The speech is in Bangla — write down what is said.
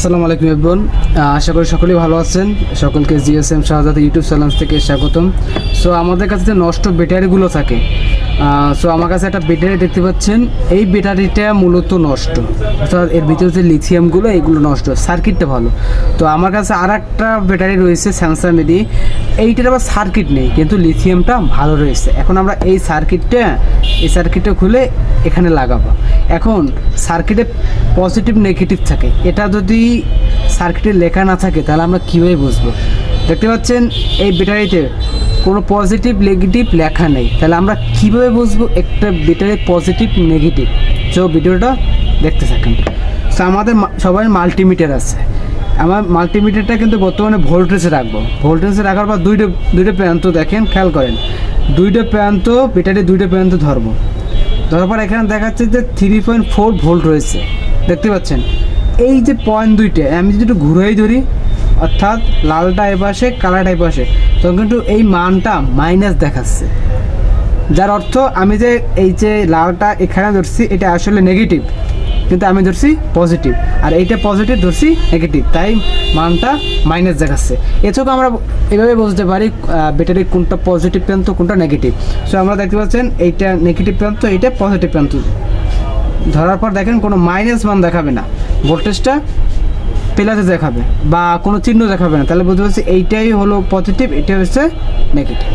আসসালামু আলাইকুম এভরিওয়ান, আশা করি সকলেই ভালো আছেন। সকলকে জিএসএম শাহজাদ ইউটিউব চ্যানেল থেকে স্বাগতম। সো আমাদের কাছে যে নষ্ট ব্যাটারিগুলো থাকে, সো আমার কাছে একটা ব্যাটারি দেখতে পাচ্ছেন। এই ব্যাটারিটা মূলত নষ্ট, অর্থাৎ এর ভিতরে যে লিথিয়ামগুলো এইগুলো নষ্ট, সার্কিটটা ভালো। তো আমার কাছে আর একটা ব্যাটারি রয়েছে স্যামসাং মেডি, এইটার আবার সার্কিট নেই কিন্তু লিথিয়ামটা ভালো রয়েছে। এখন আমরা এই সার্কিটটা খুলে এখানে লাগাবো। এখন সার্কিটে পজিটিভ নেগেটিভ থাকে, এটা যদি সার্কিটে লেখা না থাকে তাহলে আমরা কীভাবে বুঝবো? দেখতে পাচ্ছেন এই ব্যাটারিতে কোনো পজিটিভ নেগেটিভ লেখা নেই, তাহলে আমরা কীভাবে বুঝবো একটা ব্যাটারি পজিটিভ নেগেটিভ? সো ভিডিওটা দেখতে থাকেন। সো আমাদের সবাই মাল্টিমিটার আছে। আমার মাল্টিমিটারটা কিন্তু বর্তমানে ভোল্টেজে রাখবো। ভোল্টেজে রাখার পর দুইটা প্রান্ত দেখেন, খেয়াল করেন, দুইটা প্রান্ত ব্যাটারি দুইটা প্রান্ত ধরবো। ধরার পর এখানে দেখাচ্ছে যে 3.4 ভোল্ট রয়েছে, দেখতে পাচ্ছেন। এই যে পয়েন্ট দুইটা আমি যদি একটু ঘুরেই ধরি, অর্থাৎ লালটা এপাশে কালারটা এপাশে, তখন কিন্তু এই মানটা মাইনাস দেখাচ্ছে, যার অর্থ আমি যে এই যে লালটা এখানে ধরছি এটা আসলে নেগেটিভ, কিন্তু আমি ধরছি পজিটিভ, আর এইটা পজিটিভ ধরছি নেগেটিভ, তাই মানটা মাইনাস দেখাচ্ছে। এছাড়াও আমরা এভাবে বুঝতে পারি ব্যাটারি কোনটা পজিটিভ প্রান্ত কোনটা নেগেটিভ। সো আমরা দেখতে পাচ্ছেন এইটা নেগেটিভ প্রান্ত, এইটা পজিটিভ প্রান্ত। ধরার পর দেখেন কোনো মাইনাস মান দেখাবে না, ভোল্টেজটা প্লাসে দেখাবে বা কোনো চিহ্ন দেখাবে না, তাহলে বুঝতে পারছি এইটাই হলো পজিটিভ, এটা হচ্ছে নেগেটিভ।